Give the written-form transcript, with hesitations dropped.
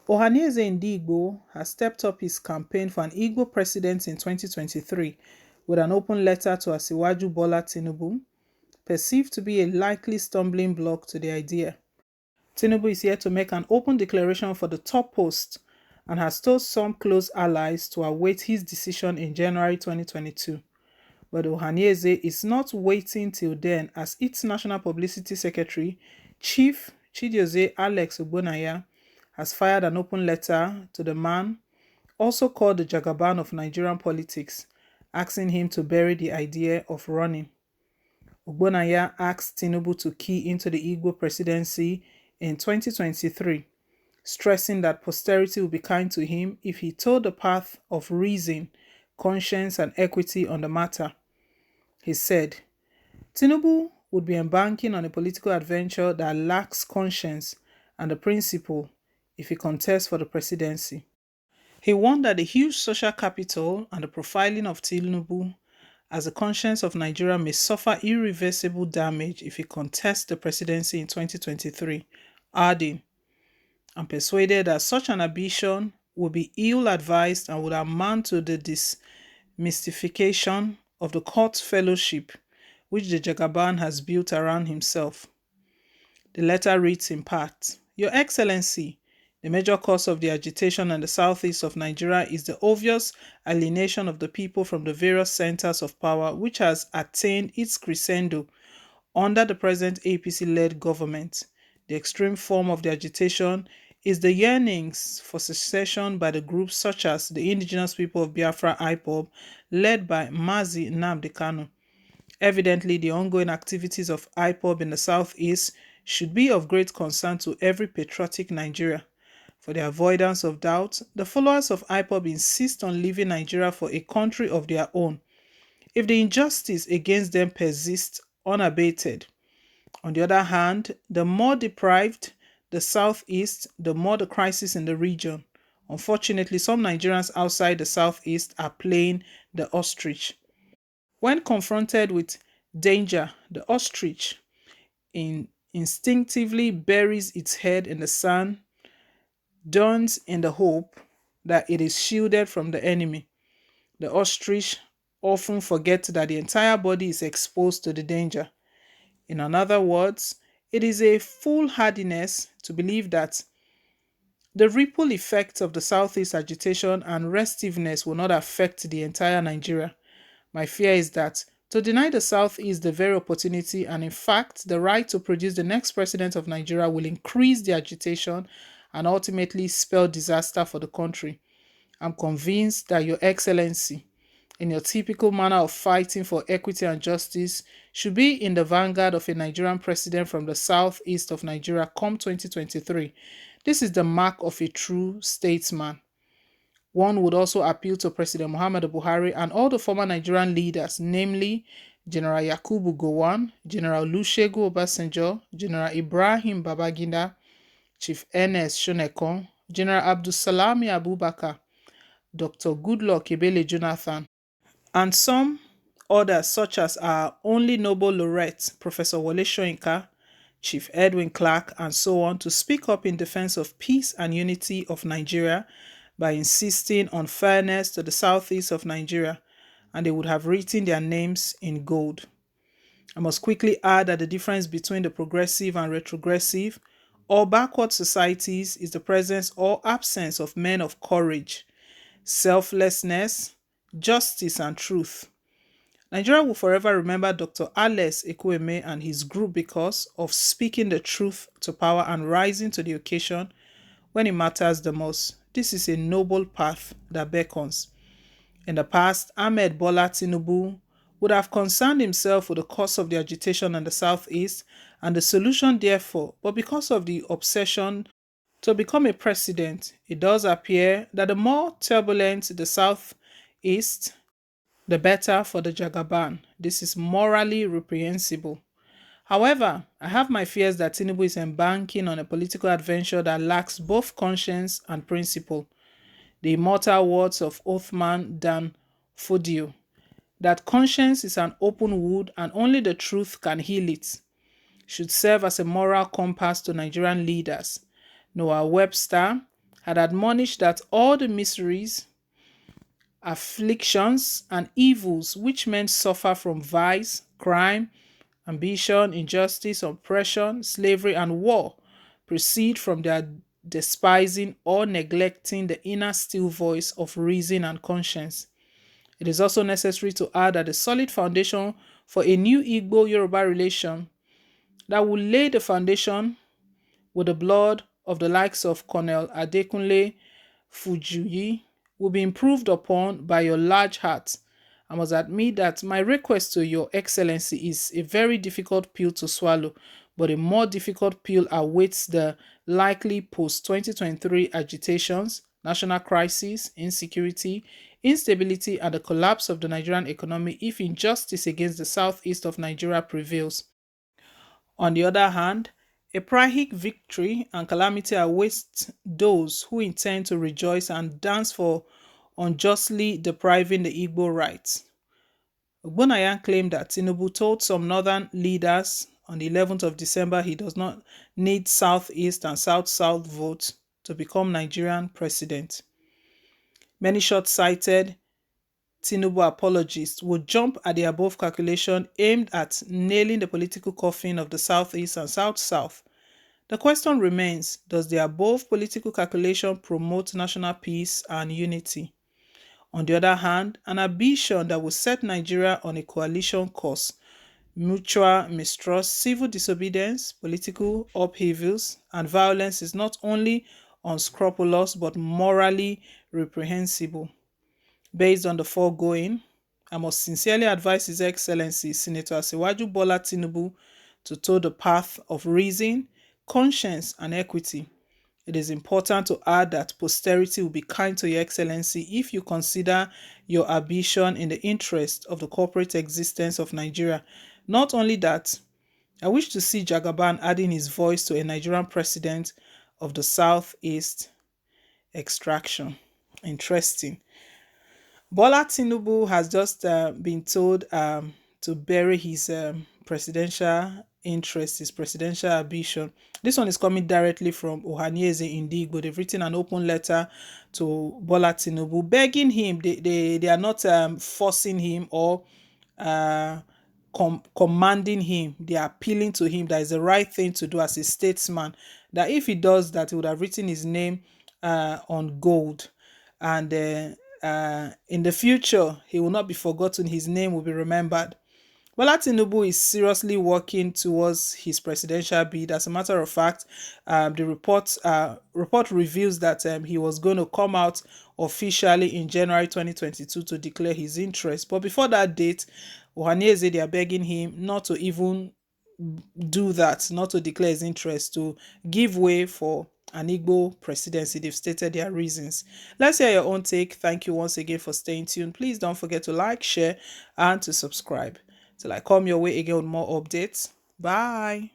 OHANAEZE in the Igbo has stepped up his campaign for an Igbo president in 2023 with an open letter to Asiwaju Bola TINUBU, perceived to be a likely stumbling block to the idea. TINUBU is here to make an open declaration for the top post and has told some close allies to await his decision in January 2022. But OHANAEZE is not waiting till then, as its National Publicity Secretary, Chief Chidioze Alex Ogbonaya, has fired an open letter to the man, also called the Jagaban of Nigerian politics, asking him to bury the idea of running. Ogbonaya asked Tinubu to key into the Igbo presidency in 2023, stressing that posterity will be kind to him if he toed the path of reason, conscience, and equity on the matter. He said, Tinubu would be embarking on a political adventure that lacks conscience and the principle if he contests for the presidency. He warned that the huge social capital and the profiling of Tinubu as the conscience of Nigeria may suffer irreversible damage if he contests the presidency in 2023, adding, "I'm persuaded that such an ambition would be ill-advised and would amount to the demystification of the court fellowship which the Jagaban has built around himself." The letter reads in part, "Your Excellency, the major cause of the agitation in the southeast of Nigeria is the obvious alienation of the people from the various centers of power which has attained its crescendo under the present APC-led government. The extreme form of the agitation is the yearnings for secession by the groups such as the Indigenous People of Biafra IPOB, led by Mazi Nnamdi Kanu. Evidently, the ongoing activities of IPOB in the southeast should be of great concern to every patriotic Nigeria. For the avoidance of doubt, the followers of IPOB insist on leaving Nigeria for a country of their own if the injustice against them persists unabated. On the other hand, the more deprived the southeast, the more the crisis in the region. Unfortunately, some Nigerians outside the southeast are playing the ostrich. When confronted with danger, the ostrich instinctively buries its head in the sand, dons in the hope that it is shielded from the enemy. The ostrich often forgets that the entire body is exposed to the danger. In other words, it is a foolhardiness to believe that the ripple effects of the Southeast agitation and restiveness will not affect the entire Nigeria. My fear is that to deny the Southeast the very opportunity and, in fact, the right to produce the next president of Nigeria will increase the agitation and ultimately spell disaster for the country. I'm convinced that Your Excellency, in your typical manner of fighting for equity and justice, should be in the vanguard of a Nigerian president from the southeast of Nigeria come 2023. This is the mark of a true statesman. One would also appeal to President Muhammadu Buhari and all the former Nigerian leaders, namely General Yakubu Gowon, General Olusegun Obasanjo, General Ibrahim Babangida, Chief Ernest Shonekan, General Abdulsalami Abubakar, Dr. Goodluck Ebele Jonathan, and some others such as our only Nobel laureate, Professor Wole Soyinka, Chief Edwin Clark, and so on, to speak up in defense of peace and unity of Nigeria by insisting on fairness to the southeast of Nigeria, and they would have written their names in gold. I must quickly add that the difference between the progressive and retrogressive or backward societies is the presence or absence of men of courage, selflessness, justice, and truth. Nigeria will forever remember Dr. Alex Ekwueme and his group because of speaking the truth to power and rising to the occasion when it matters the most. This is a noble path that beckons. In the past, Ahmed Bola Tinubu would have concerned himself with the cause of the agitation in the southeast and the solution therefore, but because of the obsession to become a president, it does appear that the more turbulent the southeast, the better for the Jagaban. This is morally reprehensible. However, I have my fears that Tinubu is embarking on a political adventure that lacks both conscience and principle. The immortal words of Othman Dan Fodio, that conscience is an open wound and only the truth can heal it, should serve as a moral compass to Nigerian leaders. Noah Webster had admonished that all the miseries, afflictions, and evils which men suffer from vice, crime, ambition, injustice, oppression, slavery, and war proceed from their despising or neglecting the inner still voice of reason and conscience. It is also necessary to add that the solid foundation for a new Igbo Yoruba relation that will lay the foundation with the blood of the likes of Colonel Adekunle Fujuyi will be improved upon by your large heart. I must admit that my request to Your Excellency is a very difficult pill to swallow, but a more difficult pill awaits the likely post 2023 agitations, national crisis, insecurity, instability, and the collapse of the Nigerian economy if injustice against the southeast of Nigeria prevails. On the other hand, a Prahic victory and calamity awaits those who intend to rejoice and dance for unjustly depriving the Igbo rights. Ogbonayan claimed that Tinubu told some northern leaders on the 11th of December he does not need southeast and south-south votes to become Nigerian president. Many short-sighted Tinubu apologists would jump at the above calculation aimed at nailing the political coffin of the Southeast and South-South. The question remains, does the above political calculation promote national peace and unity? On the other hand, an ambition that will set Nigeria on a coalition course, mutual mistrust, civil disobedience, political upheavals, and violence is not only unscrupulous but morally reprehensible. Based on the foregoing, I must sincerely advise His Excellency Senator Asiwaju Bola Tinubu to toe the path of reason, conscience, and equity. It is important to add that posterity will be kind to Your Excellency if you consider your ambition in the interest of the corporate existence of Nigeria. Not only that, I wish to see Jagaban adding his voice to a Nigerian president of the Southeast extraction. Interesting. Bola Tinubu has just been told to bury his presidential interest, his presidential ambition. This one is coming directly from OHANAEZE in Igbo. They've written an open letter to Bola Tinubu, begging him. They are not forcing him or commanding him. They are appealing to him that is the right thing to do as a statesman. That if he does that, he would have written his name on gold. And in the future, he will not be forgotten. His name will be remembered. Bola Tinubu is seriously working towards his presidential bid. As a matter of fact, the report reveals that he was going to come out officially in January 2022 to declare his interest. But before that date, OHANAEZE, they are begging him not to even do that, not to declare his interest, to give way for an Igbo presidency. They've stated their reasons. Let's hear your own take. Thank you once again for staying tuned. Please don't forget to like, share, and to subscribe. Till I come your way again with more updates. Bye.